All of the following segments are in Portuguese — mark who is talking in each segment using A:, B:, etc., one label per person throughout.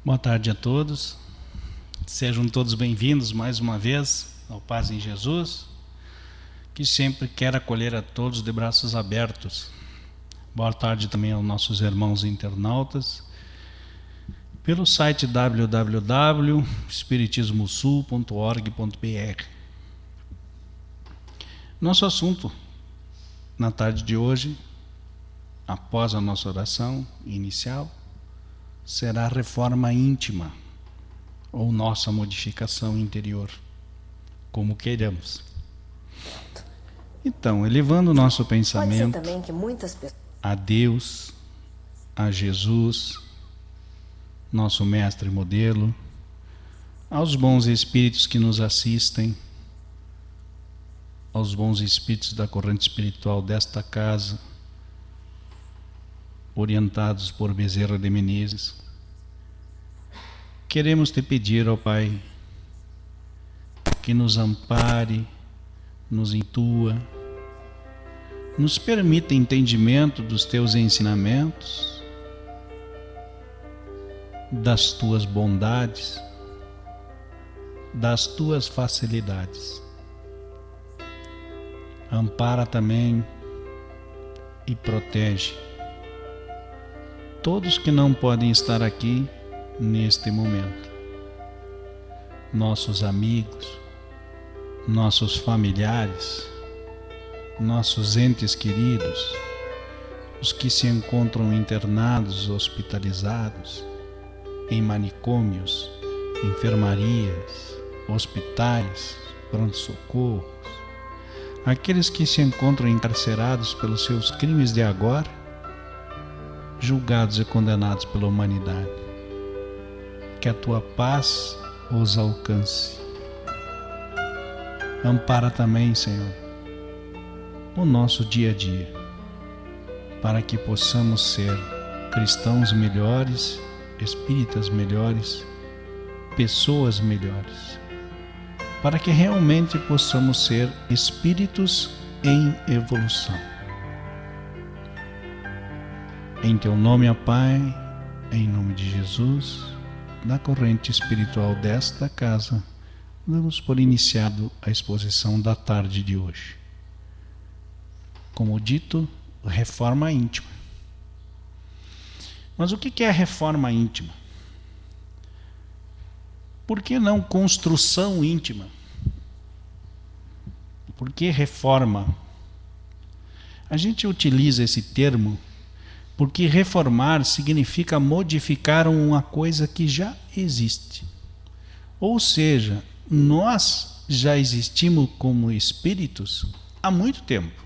A: Boa tarde a todos. Sejam todos bem-vindos mais uma vez ao Paz em Jesus, que sempre quer acolher a todos de braços abertos. Boa tarde também aos nossos irmãos internautas pelo site www.espiritismosul.org.br. Nosso assunto na tarde de hoje, após a nossa oração inicial, será a reforma íntima, ou nossa modificação interior, como queiramos. Então, elevando o nosso pensamento a Deus, a Jesus, nosso mestre e modelo, aos bons espíritos que nos assistem, aos bons espíritos da corrente espiritual desta casa, orientados por Bezerra de Menezes, queremos te pedir, ó Pai, que nos ampare, nos intua, nos permita entendimento dos teus ensinamentos, das tuas bondades, das tuas facilidades. Ampara também e protege todos que não podem estar aqui neste momento. Nossos amigos, nossos familiares, nossos entes queridos, os que se encontram internados, hospitalizados, em manicômios, enfermarias, hospitais, pronto-socorros, aqueles que se encontram encarcerados pelos seus crimes de agora, julgados e condenados pela humanidade. Que a tua paz os alcance. Ampara também, Senhor, o nosso dia a dia, para que possamos ser cristãos melhores, espíritas melhores, pessoas melhores, para que realmente possamos ser espíritos em evolução. Em teu nome, ó Pai, em nome de Jesus, da corrente espiritual desta casa, damos por iniciado a exposição da tarde de hoje. Como dito, reforma íntima. Mas o que é reforma íntima? Por que não construção íntima? Por que reforma? A gente utiliza esse termo porque reformar significa modificar uma coisa que já existe. Ou seja, nós já existimos como espíritos há muito tempo.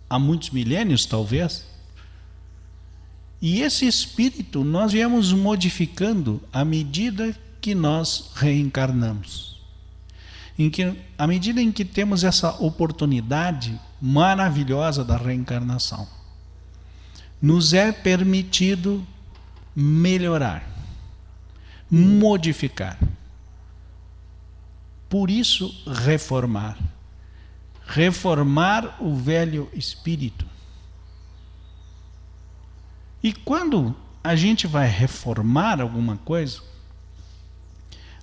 A: Há muitos milênios, talvez. E esse espírito nós viemos modificando à medida que nós reencarnamos. À medida em que temos essa oportunidade maravilhosa da reencarnação, nos é permitido melhorar, modificar. Por isso, reformar. Reformar o velho espírito. E quando a gente vai reformar alguma coisa,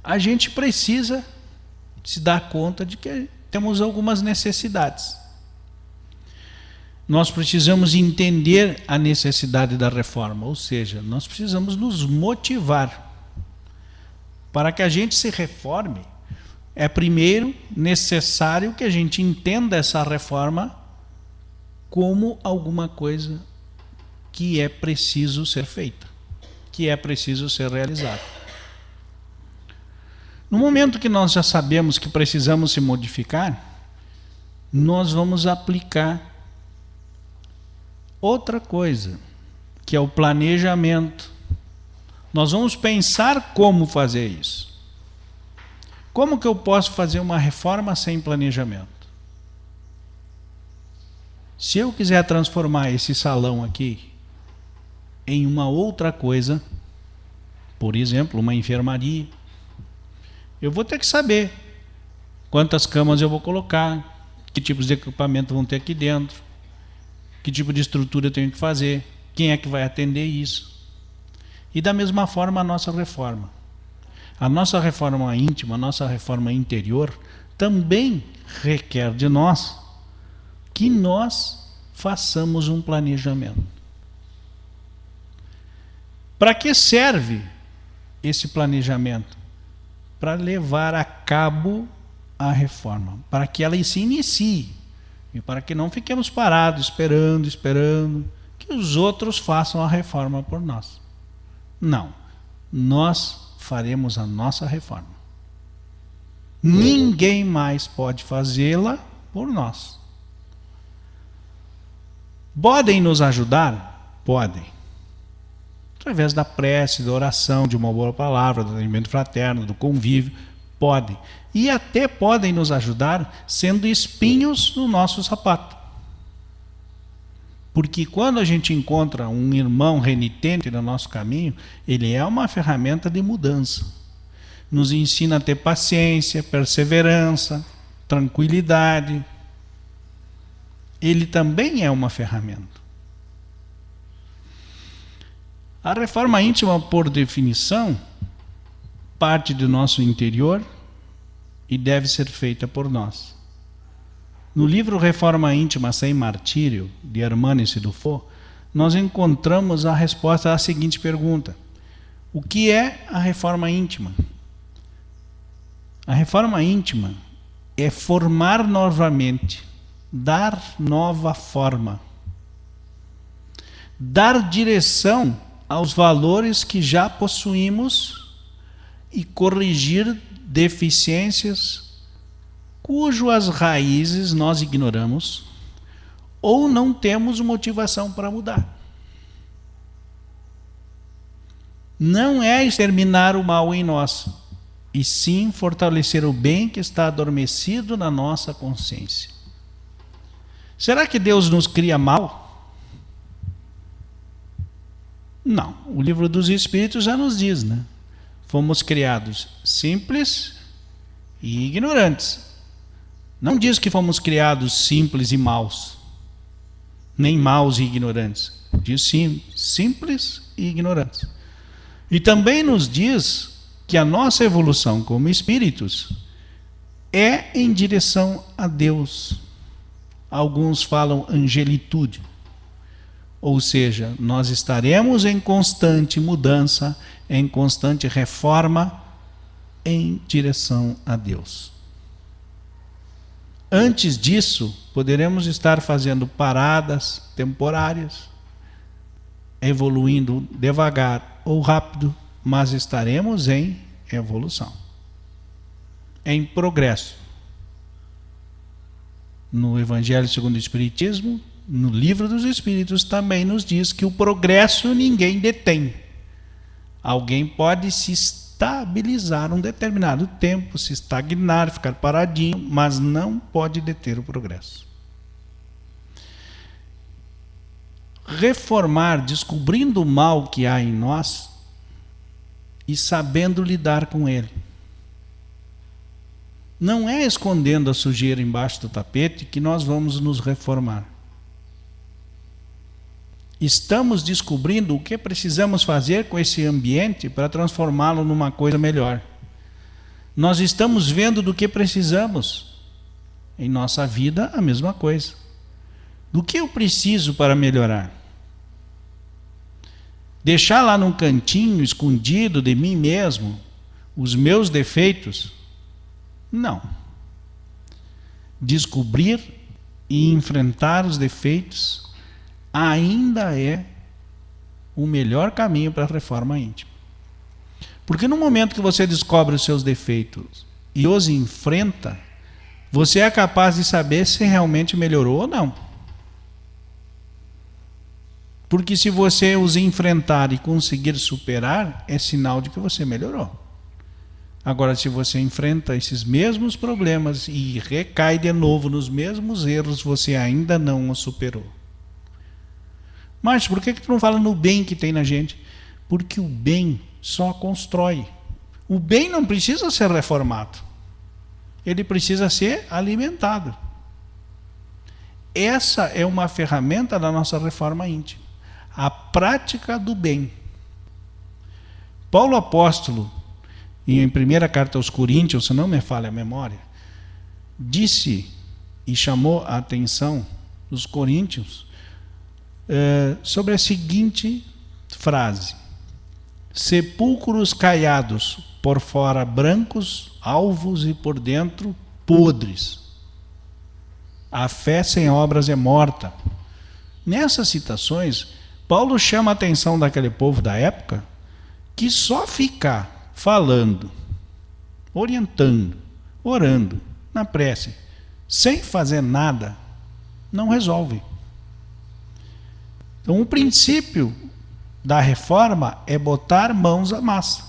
A: a gente precisa se dar conta de que temos algumas necessidades. Nós precisamos entender a necessidade da reforma, ou seja, nós precisamos nos motivar. Para que a gente se reforme, é primeiro necessário que a gente entenda essa reforma como alguma coisa que é preciso ser feita, que é preciso ser realizada. No momento que nós já sabemos que precisamos se modificar, nós vamos aplicar outra coisa, que é o planejamento. Nós vamos pensar como fazer isso. Como que eu posso fazer uma reforma sem planejamento? Se eu quiser transformar esse salão aqui em uma outra coisa, por exemplo, uma enfermaria, eu vou ter que saber quantas camas eu vou colocar, que tipos de equipamento vão ter aqui dentro, que tipo de estrutura eu tenho que fazer, quem é que vai atender isso. E da mesma forma a nossa reforma. A nossa reforma íntima, a nossa reforma interior, também requer de nós que nós façamos um planejamento. Para que serve esse planejamento? Para levar a cabo a reforma, para que ela se inicie e para que não fiquemos parados esperando que os outros façam a reforma por nós. Não, nós faremos a nossa reforma. Ninguém mais pode fazê-la por nós. Podem nos ajudar? Podem. Através da prece, da oração, de uma boa palavra, do alimento fraterno, do convívio, podem. E até podem nos ajudar sendo espinhos no nosso sapato. Porque quando a gente encontra um irmão renitente no nosso caminho, ele é uma ferramenta de mudança. Nos ensina a ter paciência, perseverança, tranquilidade. Ele também é uma ferramenta. A reforma íntima, por definição, parte do nosso interior e deve ser feita por nós. No livro Reforma Íntima Sem Martírio, de Hermânio Dufault, nós encontramos a resposta à seguinte pergunta: o que é a reforma íntima? A reforma íntima é formar novamente, dar nova forma, dar direção aos valores que já possuímos e corrigir deficiências cujas raízes nós ignoramos ou não temos motivação para mudar. Não é exterminar o mal em nós, e sim fortalecer o bem que está adormecido na nossa consciência. Será que Deus nos cria mal? Não, o livro dos Espíritos já nos diz, né? Fomos criados simples e ignorantes. Não diz que fomos criados simples e maus, nem maus e ignorantes. Diz sim, simples e ignorantes. E também nos diz que a nossa evolução como espíritos é em direção a Deus. Alguns falam angelitude. Ou seja, nós estaremos em constante mudança, em constante reforma, em direção a Deus. Antes disso, poderemos estar fazendo paradas temporárias, evoluindo devagar ou rápido, mas estaremos em evolução, em progresso. No Evangelho segundo o Espiritismo, no Livro dos Espíritos, também nos diz que o progresso ninguém detém. Alguém pode se estabilizar um determinado tempo, se estagnar, ficar paradinho, mas não pode deter o progresso. Reformar, descobrindo o mal que há em nós e sabendo lidar com ele. Não é escondendo a sujeira embaixo do tapete que nós vamos nos reformar. Estamos descobrindo o que precisamos fazer com esse ambiente para transformá-lo numa coisa melhor. Nós estamos vendo do que precisamos. Em nossa vida, a mesma coisa. Do que eu preciso para melhorar? Deixar lá num cantinho escondido de mim mesmo os meus defeitos? Não. Descobrir e enfrentar os defeitos ainda é o melhor caminho para a reforma íntima. Porque no momento que você descobre os seus defeitos e os enfrenta, você é capaz de saber se realmente melhorou ou não. Porque se você os enfrentar e conseguir superar, é sinal de que você melhorou. Agora, se você enfrenta esses mesmos problemas e recai de novo nos mesmos erros, você ainda não os superou. Mas por que tu não fala no bem que tem na gente? Porque o bem só constrói. O bem não precisa ser reformado. Ele precisa ser alimentado. Essa é uma ferramenta da nossa reforma íntima. A prática do bem. Paulo apóstolo, em primeira carta aos Coríntios, se não me falha a memória, disse e chamou a atenção dos coríntios sobre a seguinte frase: sepulcros caiados, por fora brancos, alvos e por dentro podres. A fé sem obras é morta. Nessas citações, Paulo chama a atenção daquele povo da época que só ficar falando, orientando, orando, na prece, sem fazer nada, não resolve. Então, o princípio da reforma é botar mãos à massa.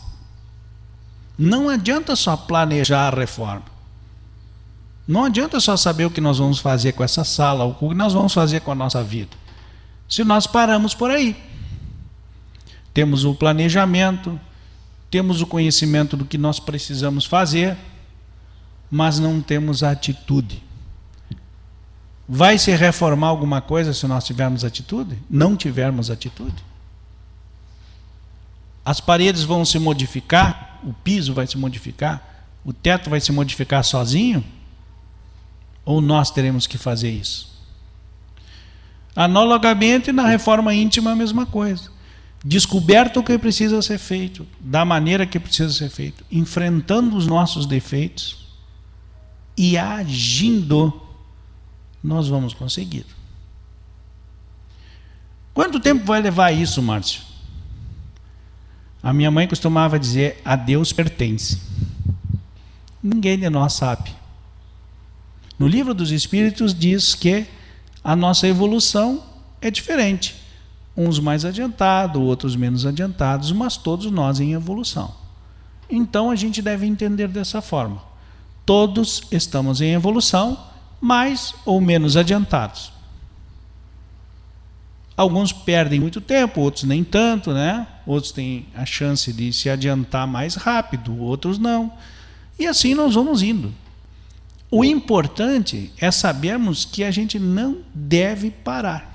A: Não adianta só planejar a reforma. Não adianta só saber o que nós vamos fazer com essa sala, o que nós vamos fazer com a nossa vida. Se nós paramos por aí. Temos o planejamento, temos o conhecimento do que nós precisamos fazer, mas não temos a atitude. Vai se reformar alguma coisa se nós tivermos atitude? Não tivermos atitude? As paredes vão se modificar, o piso vai se modificar, o teto vai se modificar sozinho? Ou nós teremos que fazer isso? Analogamente, na reforma íntima, a mesma coisa. Descoberto o que precisa ser feito, da maneira que precisa ser feito, enfrentando os nossos defeitos e agindo, nós vamos conseguir. Quanto tempo vai levar isso, Márcio? A minha mãe costumava dizer: a Deus pertence. Ninguém de nós sabe. No Livro dos Espíritos diz que a nossa evolução é diferente. Uns mais adiantados, outros menos adiantados, mas todos nós em evolução. Então a gente deve entender dessa forma. Todos estamos em evolução, mais ou menos adiantados. Alguns perdem muito tempo, outros nem tanto, né? Outros têm a chance de se adiantar mais rápido, outros não. E assim nós vamos indo. O importante é sabermos que a gente não deve parar.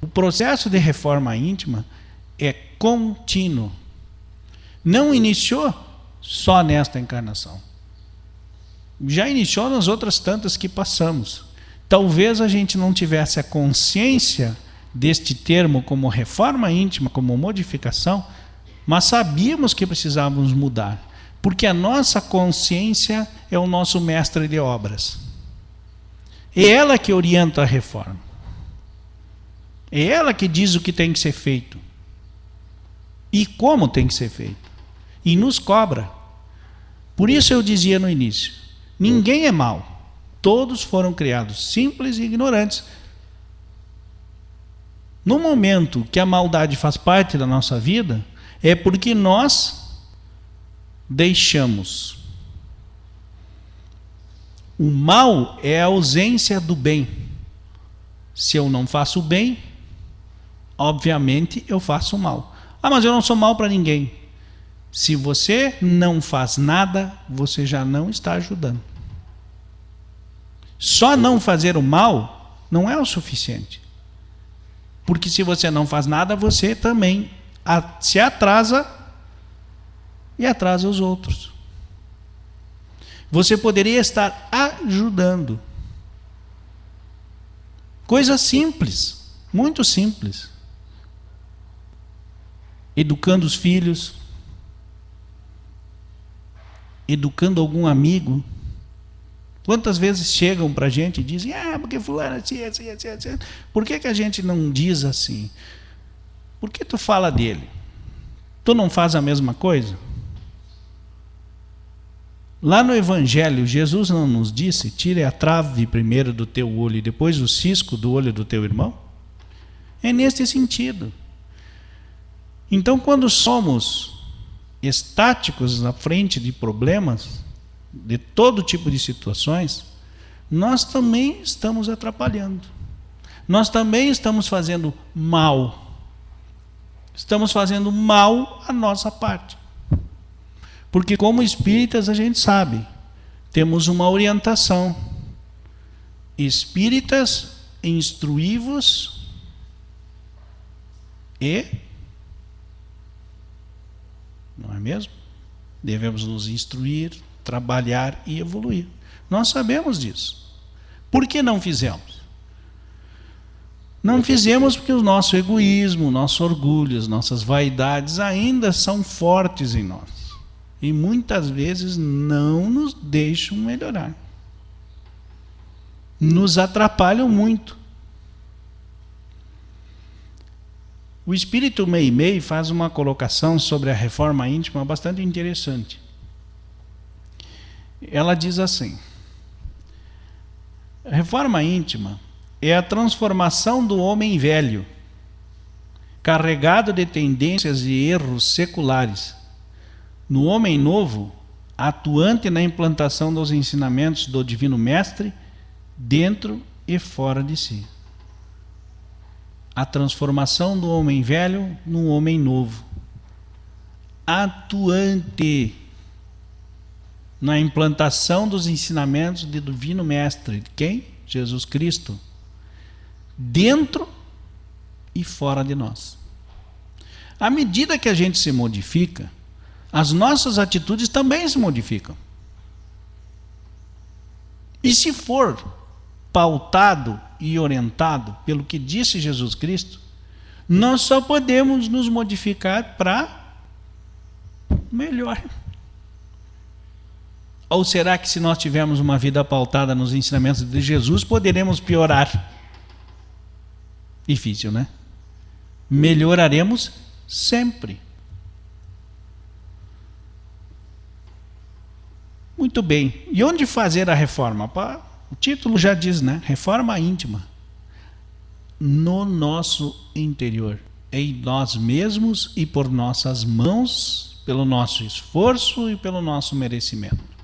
A: O processo de reforma íntima é contínuo. Não iniciou só nesta encarnação. Já iniciou nas outras tantas que passamos. Talvez a gente não tivesse a consciência deste termo como reforma íntima, como modificação, mas sabíamos que precisávamos mudar. Porque a nossa consciência é o nosso mestre de obras. É ela que orienta a reforma. É ela que diz o que tem que ser feito. E como tem que ser feito. E nos cobra. Por isso eu dizia no início, ninguém é mau. Todos foram criados simples e ignorantes. No momento que a maldade faz parte da nossa vida, é porque nós deixamos. O mal é a ausência do bem. Se eu não faço o bem, obviamente eu faço o mal. Ah, mas eu não sou mal para ninguém. Se você não faz nada, você já não está ajudando. Só não fazer o mal não é o suficiente. Porque se você não faz nada, você também se atrasa e atrasa os outros. Você poderia estar ajudando. Coisa simples, muito simples. Educando os filhos, educando algum amigo. Quantas vezes chegam para a gente e dizem: porque fulano assim. Por que a gente não diz assim? Por que tu fala dele? Tu não faz a mesma coisa? Lá no Evangelho, Jesus não nos disse: tire a trave primeiro do teu olho e depois o cisco do olho do teu irmão? É nesse sentido. Então, quando somos estáticos na frente de problemas, de todo tipo de situações, nós também estamos atrapalhando. Nós também estamos fazendo mal. Estamos fazendo mal à nossa parte. Porque como espíritas a gente sabe, temos uma orientação. Espíritas, instruí-vos e mesmo? Devemos nos instruir, trabalhar e evoluir. Nós sabemos disso. Por que não fizemos? Não fizemos porque o nosso egoísmo, o nosso orgulho, as nossas vaidades ainda são fortes em nós. E muitas vezes não nos deixam melhorar. Nos atrapalham muito. O espírito Meimei faz uma colocação sobre a reforma íntima bastante interessante. Ela diz assim: a reforma íntima é a transformação do homem velho, carregado de tendências e erros seculares, no homem novo, atuante na implantação dos ensinamentos do Divino Mestre, dentro e fora de si. A transformação do homem velho no homem novo, atuante na implantação dos ensinamentos do Divino Mestre. Quem? Jesus Cristo. Dentro e fora de nós. À medida que a gente se modifica, as nossas atitudes também se modificam. E se for pautado e orientado pelo que disse Jesus Cristo, nós só podemos nos modificar para melhor. Ou será que se nós tivermos uma vida pautada nos ensinamentos de Jesus, poderemos piorar? Difícil, né? Melhoraremos sempre. Muito bem. E onde fazer a reforma? O título já diz, né? Reforma íntima. No nosso interior. Em nós mesmos e por nossas mãos, pelo nosso esforço e pelo nosso merecimento.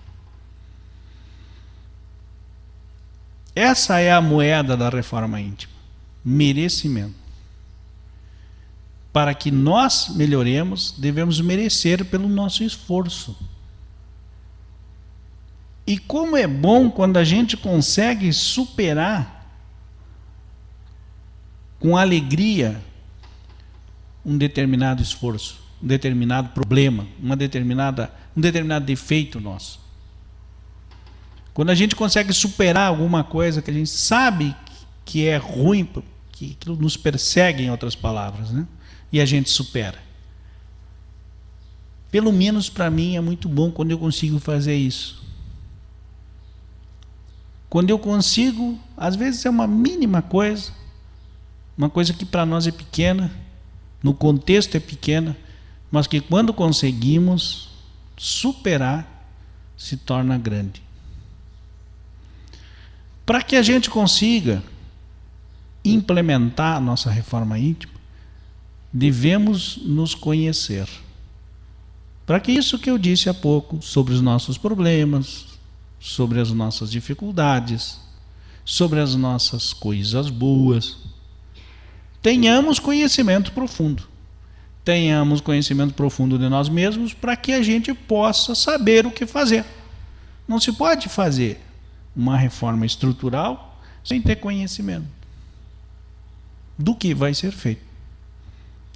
A: Essa é a moeda da reforma íntima. Merecimento. Para que nós melhoremos, devemos merecer pelo nosso esforço. E como é bom quando a gente consegue superar com alegria um determinado esforço, um determinado problema, um determinado defeito nosso. Quando a gente consegue superar alguma coisa que a gente sabe que é ruim, que nos persegue, em outras palavras, né? E a gente supera. Pelo menos para mim é muito bom quando eu consigo fazer isso. Quando eu consigo, às vezes é uma mínima coisa, uma coisa que para nós é pequena, no contexto é pequena, mas que quando conseguimos superar, se torna grande. Para que a gente consiga implementar a nossa reforma íntima, devemos nos conhecer. Para que isso que eu disse há pouco, sobre os nossos problemas, sobre as nossas dificuldades, sobre as nossas coisas boas, tenhamos conhecimento profundo. Tenhamos conhecimento profundo de nós mesmos para que a gente possa saber o que fazer. Não se pode fazer uma reforma estrutural sem ter conhecimento do que vai ser feito.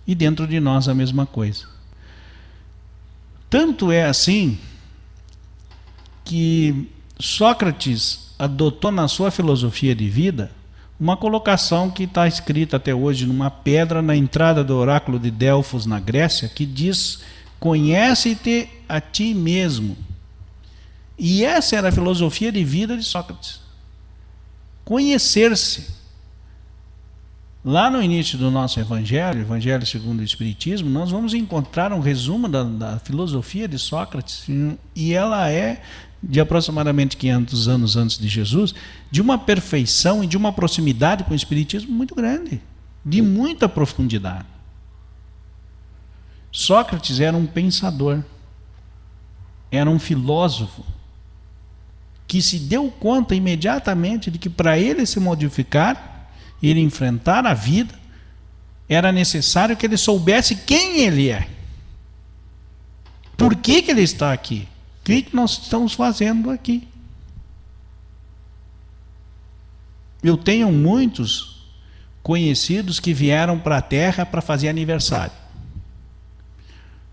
A: E dentro de nós a mesma coisa. Tanto é assim que Sócrates adotou na sua filosofia de vida uma colocação que está escrita até hoje numa pedra na entrada do oráculo de Delfos, na Grécia, que diz: conhece-te a ti mesmo. E essa era a filosofia de vida de Sócrates. Conhecer-se. Lá no início do nosso Evangelho segundo o Espiritismo, nós vamos encontrar um resumo da filosofia de Sócrates, e ela é de aproximadamente 500 anos antes de Jesus, de uma perfeição e de uma proximidade com o Espiritismo muito grande, de muita profundidade. Sócrates era um pensador, era um filósofo, que se deu conta imediatamente de que para ele se modificar, ele enfrentar a vida, era necessário que ele soubesse quem ele é. Por que ele está aqui? O que nós estamos fazendo aqui? Eu tenho muitos conhecidos que vieram para a Terra para fazer aniversário.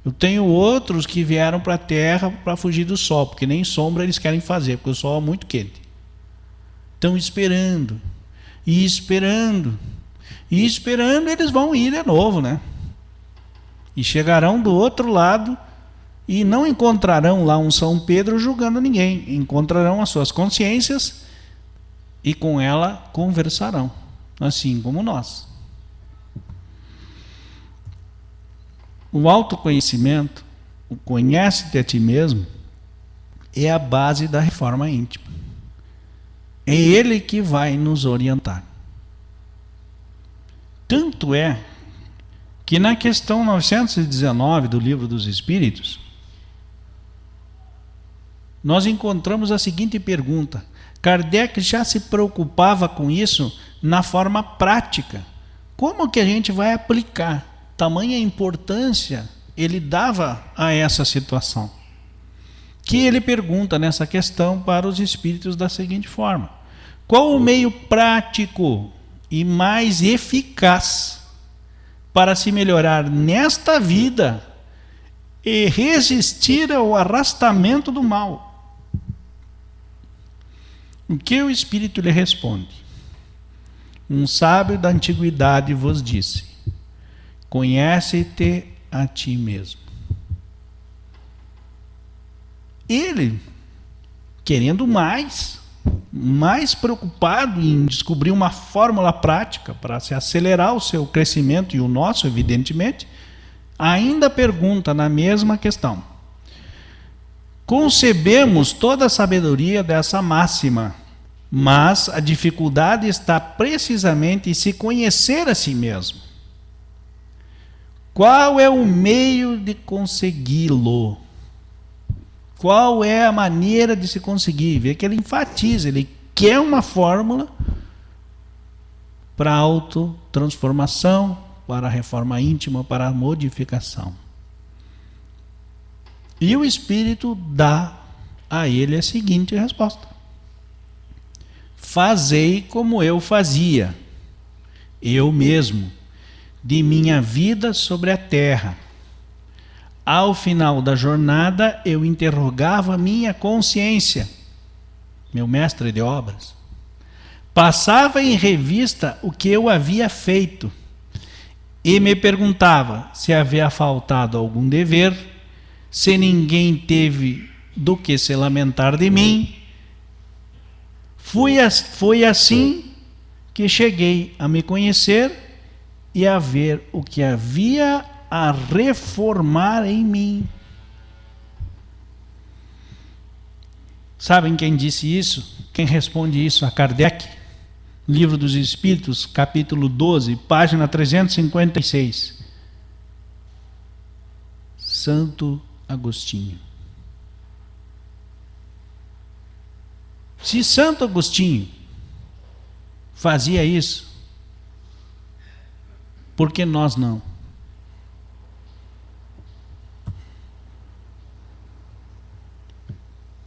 A: Eu tenho outros que vieram para a Terra para fugir do sol, porque nem sombra eles querem fazer, porque o sol é muito quente. Estão esperando, e esperando, e esperando, eles vão ir de novo, né? E chegarão do outro lado e não encontrarão lá um São Pedro julgando ninguém. Encontrarão as suas consciências e com ela conversarão, assim como nós. O autoconhecimento, o conhece-te a ti mesmo, é a base da reforma íntima. É ele que vai nos orientar. Tanto é que na questão 919 do Livro dos Espíritos, nós encontramos a seguinte pergunta. Kardec já se preocupava com isso na forma prática. Como que a gente vai aplicar? Tamanha importância ele dava a essa situação, que ele pergunta nessa questão para os espíritos da seguinte forma: qual o meio prático e mais eficaz para se melhorar nesta vida e resistir ao arrastamento do mal? O que o espírito lhe responde? Um sábio da antiguidade vos disse: conhece-te a ti mesmo. Ele, querendo mais preocupado em descobrir uma fórmula prática para se acelerar o seu crescimento e o nosso, evidentemente, ainda pergunta na mesma questão. Concebemos toda a sabedoria dessa máxima, mas a dificuldade está precisamente em se conhecer a si mesmo. Qual é o meio de consegui-lo? Qual é a maneira de se conseguir? Vê que ele enfatiza, ele quer uma fórmula para a autotransformação, para a reforma íntima, para a modificação. E o Espírito dá a ele a seguinte resposta: fazei como eu fazia, eu mesmo, de minha vida sobre a terra. Ao final da jornada, eu interrogava minha consciência, meu mestre de obras. Passava em revista o que eu havia feito e me perguntava se havia faltado algum dever, se ninguém teve do que se lamentar de mim. Foi assim que cheguei a me conhecer e a ver o que havia a reformar em mim. Sabem quem disse isso? Quem responde isso? A Kardec. Livro dos Espíritos, capítulo 12, página 356. Santo Agostinho. Se Santo Agostinho fazia isso, por que nós não?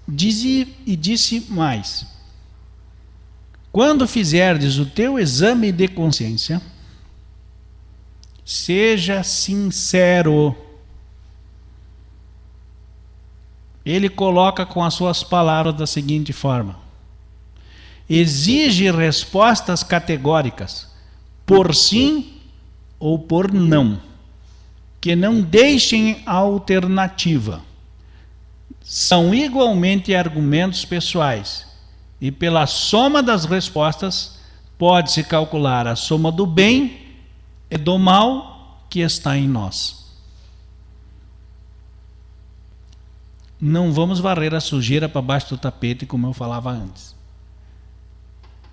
A: Disse mais: quando fizerdes o teu exame de consciência, seja sincero. Ele coloca com as suas palavras da seguinte forma: exige respostas categóricas, por sim ou por não, que não deixem alternativa. São igualmente argumentos pessoais, e pela soma das respostas pode-se calcular a soma do bem e do mal que está em nós. Não vamos varrer a sujeira para baixo do tapete, como eu falava antes.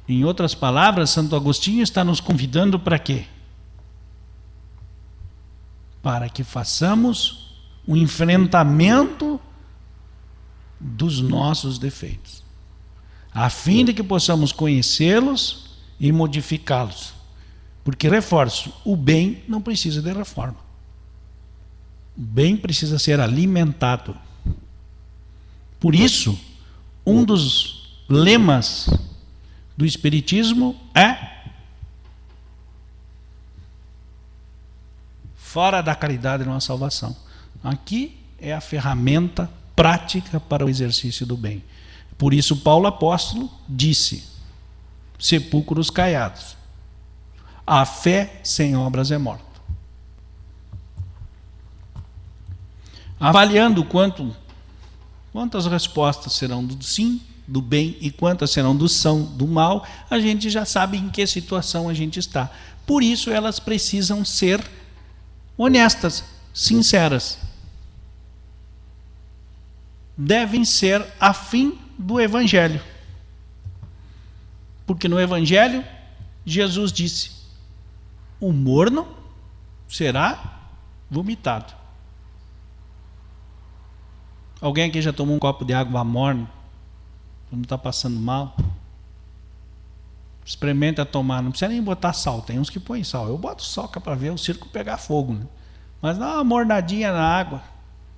A: Em outras palavras, Santo Agostinho está nos convidando para quê? Para que façamos um enfrentamento dos nossos defeitos, a fim de que possamos conhecê-los e modificá-los. Porque, reforço, o bem não precisa de reforma. O bem precisa ser alimentado. Por isso, um dos lemas do Espiritismo é: fora da caridade não há salvação. Aqui é a ferramenta prática para o exercício do bem. Por isso Paulo apóstolo disse: sepulcros caiados. A fé sem obras é morta. Avaliando quantas respostas serão do sim, do bem, e quantas serão do são, do mal, a gente já sabe em que situação a gente está. Por isso elas precisam ser honestas, sinceras. Devem ser a fim do Evangelho. Porque no Evangelho, Jesus disse: o morno será vomitado. Alguém aqui já tomou um copo de água morna? Quando está passando mal? Experimenta tomar, não precisa nem botar sal. Tem uns que põem sal. Eu boto sal para ver o circo pegar fogo, né? Mas dá uma mornadinha na água.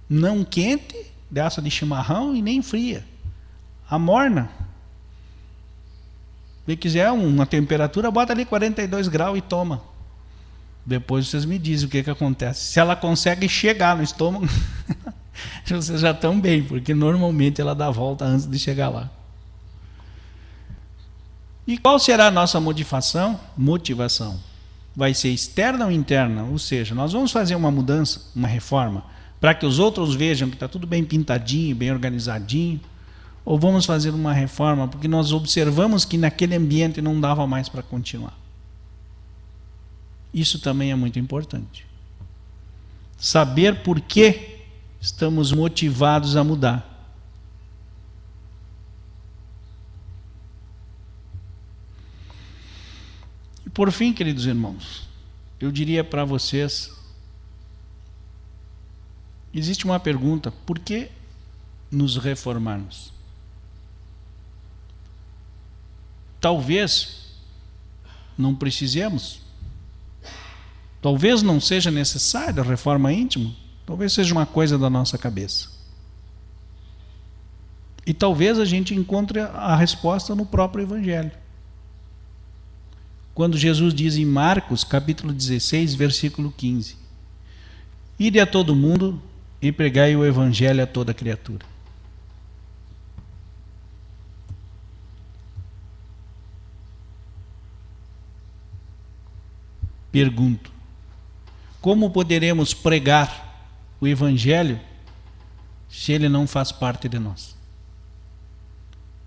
A: Não quente, dessa de chimarrão, e nem fria. A morna. Se quiser uma temperatura, bota ali 42 graus e toma. Depois vocês me dizem o que acontece. Se ela consegue chegar no estômago, vocês já estão bem, porque normalmente ela dá a volta antes de chegar lá. E qual será a nossa motivação? Vai ser externa ou interna? Ou seja, nós vamos fazer uma mudança, uma reforma, para que os outros vejam que está tudo bem pintadinho, bem organizadinho, ou vamos fazer uma reforma porque nós observamos que naquele ambiente não dava mais para continuar? Isso também é muito importante. Saber por que estamos motivados a mudar. E por fim, queridos irmãos, eu diria para vocês, existe uma pergunta: por que nos reformarmos? Talvez não precisemos, talvez não seja necessária a reforma íntima, talvez seja uma coisa da nossa cabeça. E talvez a gente encontre a resposta no próprio Evangelho. Quando Jesus diz em Marcos, capítulo 16, versículo 15: ide a todo mundo e pregai o Evangelho a toda criatura. Pergunto: como poderemos pregar o Evangelho se ele não faz parte de nós?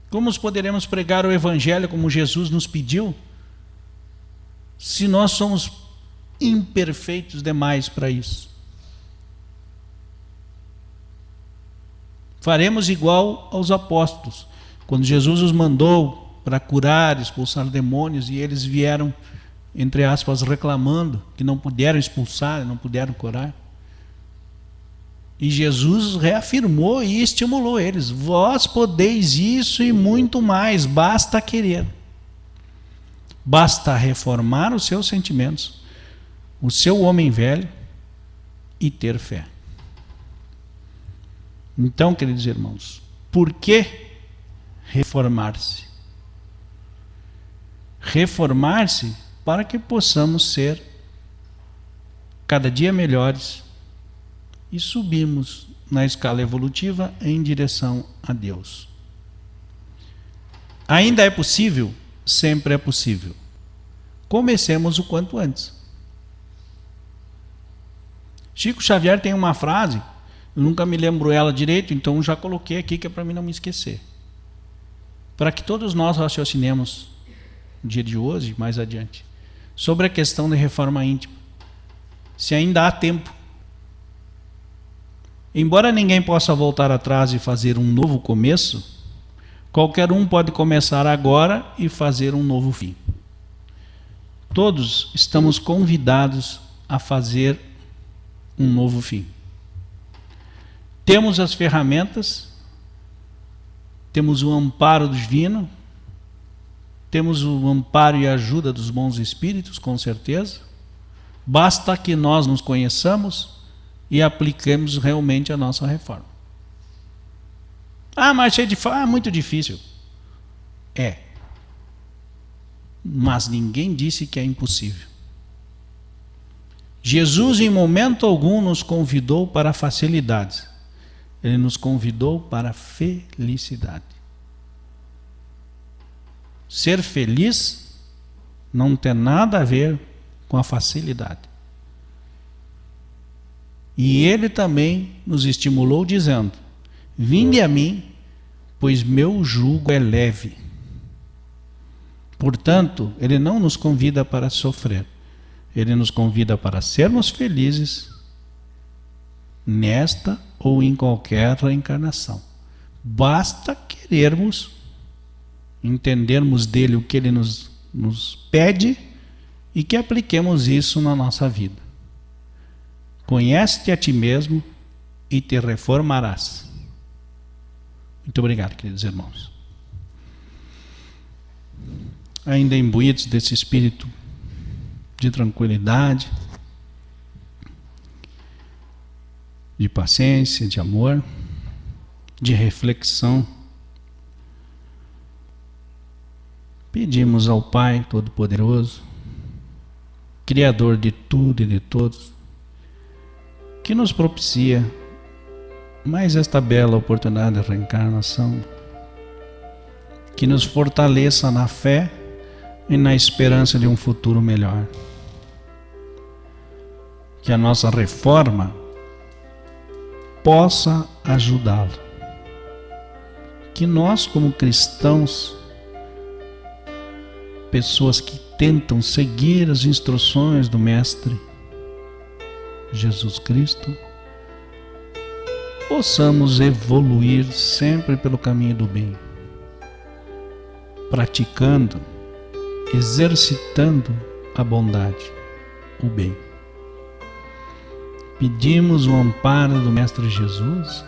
A: Como poderemos pregar o Evangelho como Jesus nos pediu, se nós somos imperfeitos demais para isso? Faremos igual aos apóstolos, quando Jesus os mandou para curar, expulsar demônios, e eles vieram, entre aspas, reclamando que não puderam expulsar, não puderam curar. E Jesus reafirmou e estimulou eles: vós podeis isso e muito mais, basta querer. Basta reformar os seus sentimentos, o seu homem velho, e ter fé. Então, queridos irmãos, por que reformar-se? Reformar-se para que possamos ser cada dia melhores e subirmos na escala evolutiva em direção a Deus. Ainda é possível? Sempre é possível. Comecemos o quanto antes. Chico Xavier tem uma frase, eu nunca me lembro ela direito, então já coloquei aqui que é para mim não me esquecer. Para que todos nós raciocinemos no dia de hoje, mais adiante, sobre a questão da reforma íntima. Se ainda há tempo. Embora ninguém possa voltar atrás e fazer um novo começo, qualquer um pode começar agora e fazer um novo fim. Todos estamos convidados a fazer um novo fim. Temos as ferramentas, temos o amparo divino, temos o amparo e a ajuda dos bons espíritos, com certeza. Basta que nós nos conheçamos e apliquemos realmente a nossa reforma. Mas é muito difícil. É. Mas ninguém disse que é impossível. Jesus em momento algum nos convidou para facilidades. Ele nos convidou para a felicidade. Ser feliz não tem nada a ver com a facilidade. E ele também nos estimulou dizendo: vinde a mim, pois meu jugo é leve. Portanto, ele não nos convida para sofrer. Ele nos convida para sermos felizes nesta ou em qualquer reencarnação. Basta querermos, entendermos dele o que ele nos pede e que apliquemos isso na nossa vida. Conhece-te a ti mesmo e te reformarás. Muito obrigado, queridos irmãos. Ainda imbuídos desse espírito de tranquilidade, de paciência, de amor, de reflexão, pedimos ao Pai Todo-Poderoso, Criador de tudo e de todos, que nos propicia mais esta bela oportunidade de reencarnação, que nos fortaleça na fé e na esperança de um futuro melhor. Que a nossa reforma possa ajudá-lo. Que nós, como cristãos, pessoas que tentam seguir as instruções do Mestre Jesus Cristo, possamos evoluir sempre pelo caminho do bem, praticando, exercitando a bondade, o bem. Pedimos o amparo do Mestre Jesus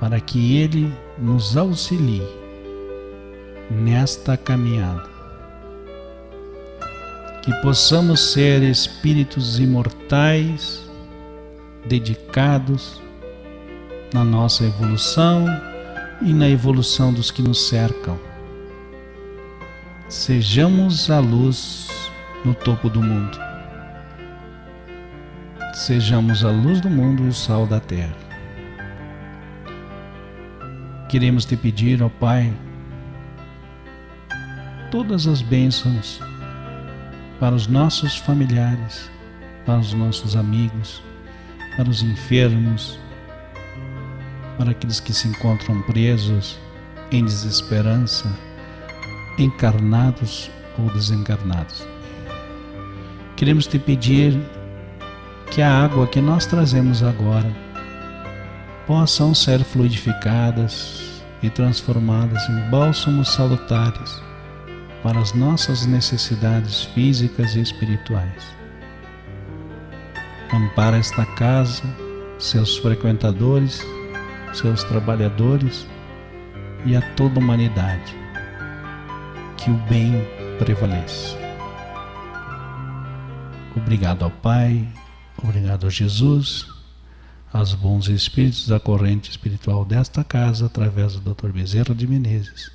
A: para que Ele nos auxilie nesta caminhada. Que possamos ser espíritos imortais, dedicados na nossa evolução e na evolução dos que nos cercam. Sejamos a luz no topo do mundo. Sejamos a luz do mundo e o sal da terra. Queremos te pedir, ó Pai, todas as bênçãos para os nossos familiares, para os nossos amigos, para os enfermos, para aqueles que se encontram presos em desesperança, encarnados ou desencarnados. Queremos te pedir que a água que nós trazemos agora possam ser fluidificadas e transformadas em bálsamos salutares para as nossas necessidades físicas e espirituais. Ampara esta casa, seus frequentadores, seus trabalhadores e a toda a humanidade. Que o bem prevaleça. Obrigado ao Pai, obrigado a Jesus, aos bons espíritos da corrente espiritual desta casa, através do Dr. Bezerra de Menezes,